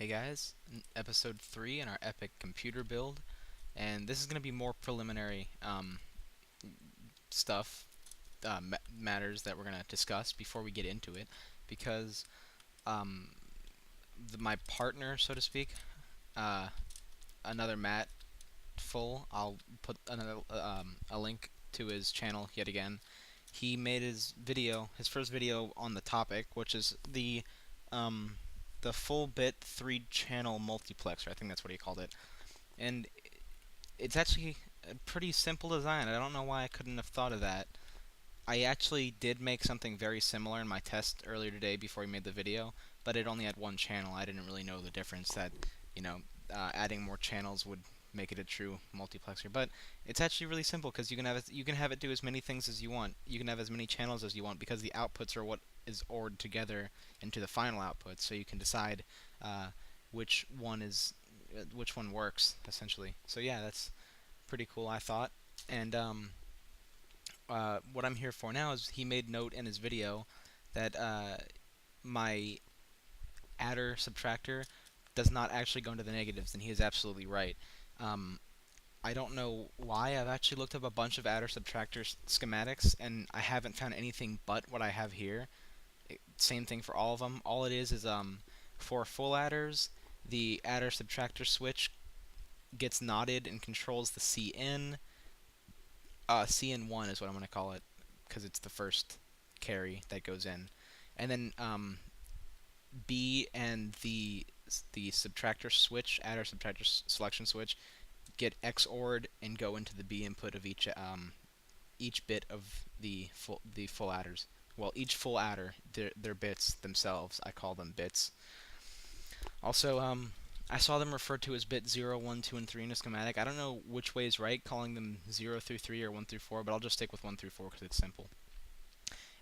Hey guys, episode 3 in our epic computer build, and this is going to be more preliminary stuff, matters that we're going to discuss before we get into it, because um, my partner, so to speak, uh, AnotherMattful, I'll put a link to his channel yet again. He made his first video on the topic, which is um, the full bit 3 channel multiplexer. I think that's what he called it. And it's actually a pretty simple design. I don't know why I couldn't have thought of that. I actually did make something very similar in my test earlier today before we made the video, but it only had 1 channel. I didn't really know the difference that, you know, adding more channels would make it a true multiplexer. But it's actually really simple because you can have it do as many things as you want. You can have as many channels as you want because the outputs are what is ORed together into the final output. So you can decide uh, which one is which one works essentially. So yeah, that's pretty cool, I thought. And what I'm here for now is he made note in his video that my adder subtractor does not actually go into the negatives, and he is absolutely right. Um, I don't know why. I've actually looked up a bunch of adder subtractor schematics, and I haven't found anything but what I have here. Same thing for all of them. All it is for full adders, the adder subtractor switch gets knotted and controls the CN. CN1 is what I'm going to call it because it's the first carry that goes in. And then B and the subtractor switch, adder subtractor selection switch, get XORed and go into the B input of each bit of the full adders. Well, each full adder, their bits themselves, I call them bits. Also, I saw them referred to as bit 0, 1, 2, and 3 in a schematic. I don't know which way is right, calling them 0 through 3 or 1 through 4, but I'll just stick with 1 through 4 because it's simple.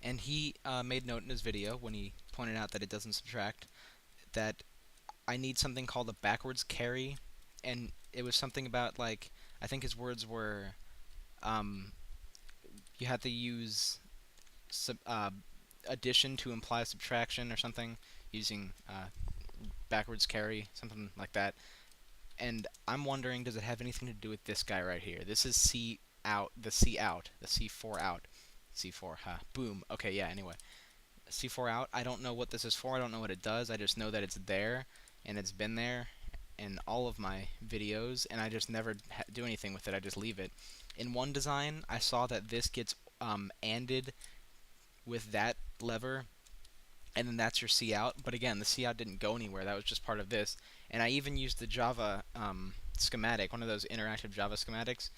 And he made note in his video when he pointed out that it doesn't subtract that I need something called a backwards carry, and it was something about like I think his words were um, you have to use addition to imply subtraction or something using backwards carry, something like that. And I'm wondering, does it have anything to do with this guy right here? This is C out, the C4 out. C4, huh? Boom. Okay, yeah, anyway. C4 out, I don't know what this is for, I don't know what it does, I just know that it's there, and it's been there in all of my videos, and I just never do anything with it, I just leave it. In one design, I saw that this gets ANDed with that lever, and then that's your C out. But again, the C out didn't go anywhere. That was just part of this. And I even used the Java schematic, one of those interactive Java schematics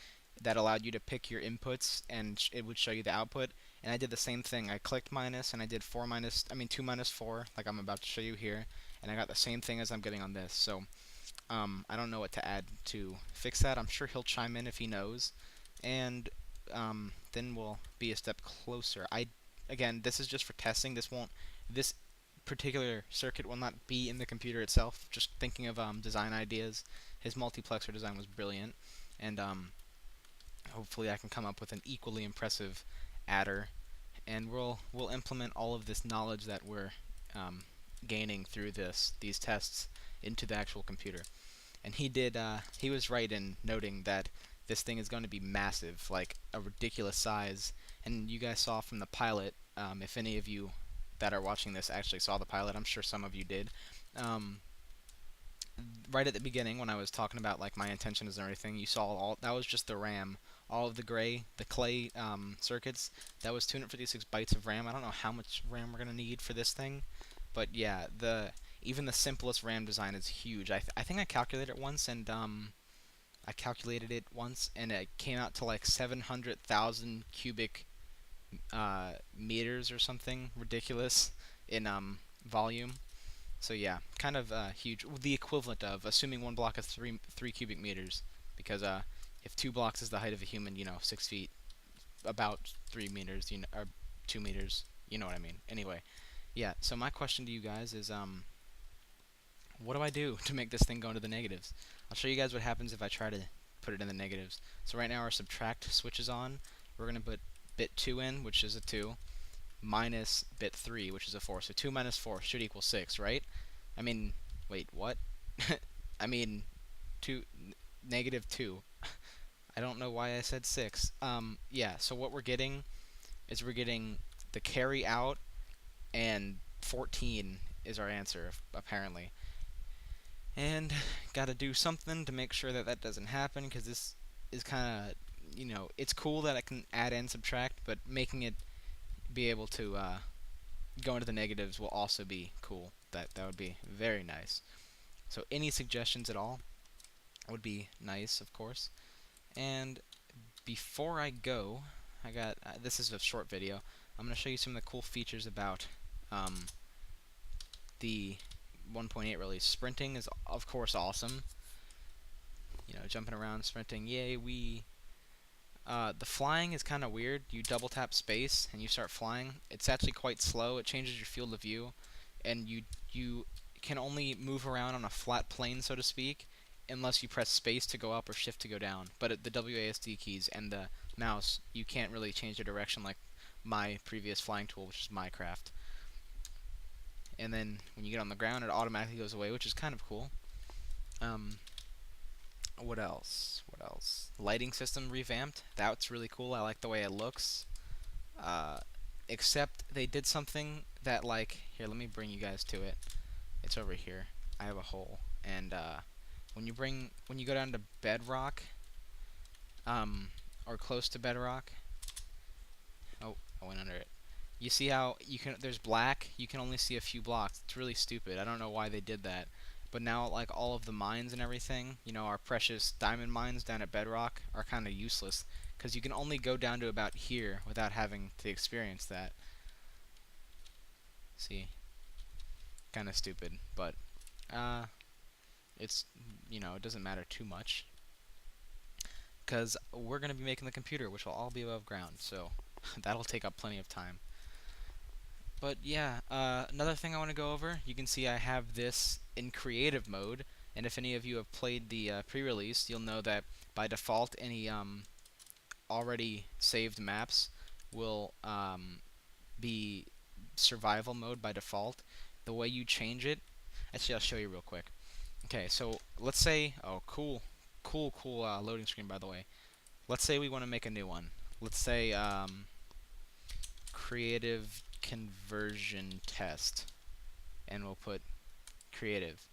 that allowed you to pick your inputs and it would show you the output. And I did the same thing. I clicked minus and I did 2 minus 4, like I'm about to show you here. And I got the same thing as I'm getting on this. So I don't know what to add to fix that. I'm sure he'll chime in if he knows. And then we'll be a step closer. Again, this is just for testing. This particular circuit will not be in the computer itself. Just thinking of design ideas. His multiplexer design was brilliant, and hopefully I can come up with an equally impressive adder. And we'll implement all of this knowledge that we're gaining through these tests into the actual computer. And he was right in noting that this thing is going to be massive, like a ridiculous size. And you guys saw from the pilot, if any of you that are watching this actually saw the pilot, I'm sure some of you did. Right at the beginning, when I was talking about like my intentions and everything, you saw all that was just the RAM. All of the clay circuits. That was 256 bytes of RAM. I don't know how much RAM we're gonna need for this thing, but yeah, even the simplest RAM design is huge. I think I calculated it once, and it came out to like 700,000 cubic meters or something ridiculous in volume. So yeah, kind of huge. The equivalent of assuming one block is three cubic meters, because if 2 blocks is the height of a human, 6 feet, about 3 meters, or 2 meters. You know what I mean. Anyway, yeah. So my question to you guys is what do I do to make this thing go into the negatives? I'll show you guys what happens if I try to put it in the negatives. So right now our subtract switch is on. We're going to put bit 2 in, which is a 2, minus bit 3, which is a 4. So 2 minus 4 should equal 6, right? I mean, wait, what? I mean, two, -2. I don't know why I said 6. Yeah, so what we're getting is we're getting the carry out, and 14 is our answer, apparently. And gotta do something to make sure that that doesn't happen, because this is kind of, it's cool that I can add and subtract, but making it be able to go into the negatives will also be cool. That would be very nice. So any suggestions at all would be nice, of course. And before I go, I got this is a short video. I'm going to show you some of the cool features about um, the 1.8 release. Sprinting is of course awesome. Jumping around, sprinting, yay, we. The flying is kind of weird. You double tap space and you start flying. It's actually quite slow. It changes your field of view, and you can only move around on a flat plane, so to speak, unless you press space to go up or shift to go down. But at the WASD keys and the mouse, you can't really change the direction like my previous flying tool, which is Minecraft. And then when you get on the ground, it automatically goes away, which is kind of cool. What else? What else? Lighting system revamped. That's really cool. I like the way it looks. Uh, Except they did something that, like, here, let me bring you guys to it. It's over here. I have a hole, and when you go down to bedrock, or close to bedrock. Oh, I went under it. You see how there's black, you can only see a few blocks. It's really stupid. I don't know why they did that. But now, like, all of the mines and everything, our precious diamond mines down at bedrock are kind of useless, because you can only go down to about here without having to experience that. See? Kind of stupid, but it's, it doesn't matter too much, because we're going to be making the computer, which will all be above ground, so that'll take up plenty of time. But yeah, another thing I want to go over, you can see I have this in creative mode, and if any of you have played the pre-release, you'll know that by default any already saved maps will be survival mode by default. The way you change it, actually I'll show you real quick. Okay, so let's say, oh cool loading screen, by the way. Let's say we want to make a new one. Let's say creative conversion test, and we'll put creative,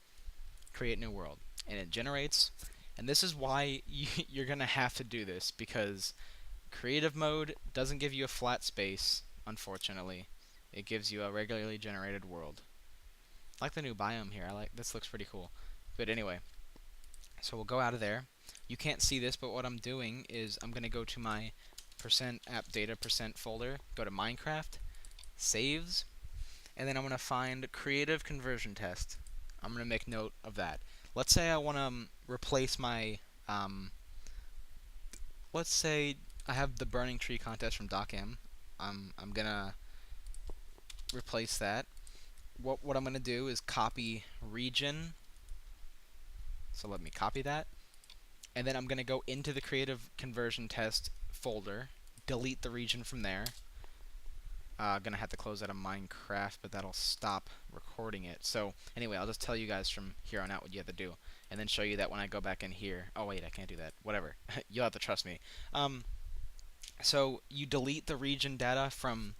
create new world, and it generates. And this is why you're gonna have to do this, because creative mode doesn't give you a flat space, unfortunately. It gives you a regularly generated world. I like the new biome here. This, looks pretty cool. But anyway, so we'll go out of there. You can't see this, but what I'm doing is I'm gonna go to my %appdata% folder, go to Minecraft, saves, and then I'm going to find creative conversion test. I'm going to make note of that. Let's say I want to replace my, let's say I have the burning tree contest from DocM. I'm going to replace that. What I'm going to do is copy region. So let me copy that. And then I'm going to go into the creative conversion test folder, delete the region from there. Gonna have to close out of Minecraft, but that'll stop recording it. So anyway, I'll just tell you guys from here on out what you have to do, and then show you that when I go back in here. Oh wait, I can't do that. Whatever. You'll have to trust me. So you delete the region data from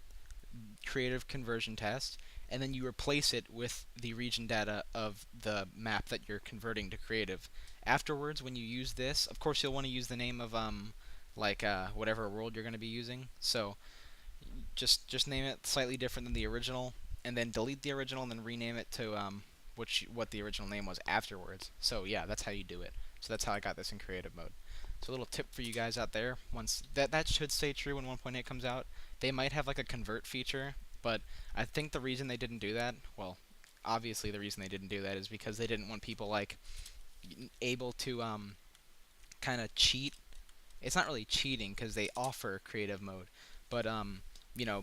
creative conversion test, and then you replace it with the region data of the map that you're converting to creative. Afterwards, when you use this, of course you'll want to use the name of whatever world you're going to be using. So just name it slightly different than the original, and then delete the original, and then rename it to what the original name was afterwards. So yeah, that's how you do it. So that's how I got this in creative mode. So a little tip for you guys out there: once that should stay true when 1.8 comes out. They might have like a convert feature, but I think the reason they didn't do that, well, obviously the reason they didn't do that is because they didn't want people like able to kind of cheat. It's not really cheating because they offer creative mode, but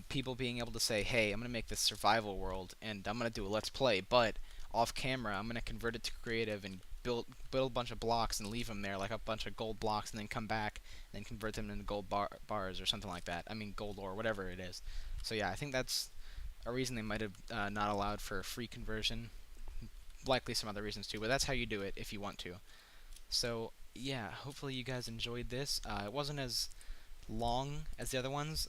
people being able to say, hey, I'm going to make this survival world, and I'm going to do a let's play, but off camera, I'm going to convert it to creative and build a bunch of blocks and leave them there, like a bunch of gold blocks, and then come back and convert them into gold bars or something like that. I mean, gold ore, whatever it is. So yeah, I think that's a reason they might have not allowed for free conversion. likely some other reasons too, but that's how you do it if you want to. So yeah, hopefully you guys enjoyed this. It wasn't as long as the other ones.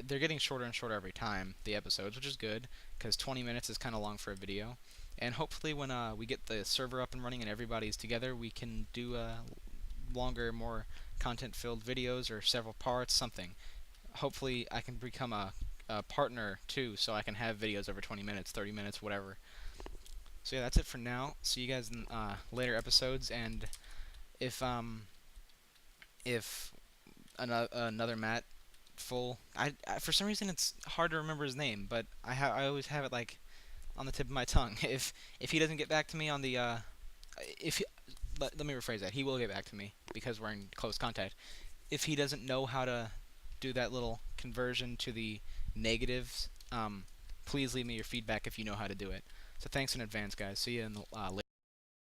They're getting shorter and shorter every time, the episodes, which is good, because 20 minutes is kind of long for a video. And hopefully when we get the server up and running and everybody's together, we can do longer, more content-filled videos or several parts, something. Hopefully I can become a partner too, so I can have videos over 20 minutes, 30 minutes, whatever. So yeah, that's it for now. See you guys in later episodes, and if another Matt full, I for some reason it's hard to remember his name, but I always have it like on the tip of my tongue. If he doesn't get back to me on the if he, let me rephrase that. He will get back to me because we're in close contact. If he doesn't know how to do that little conversion to the negatives, please leave me your feedback if you know how to do it. So thanks in advance, guys. See you in the later.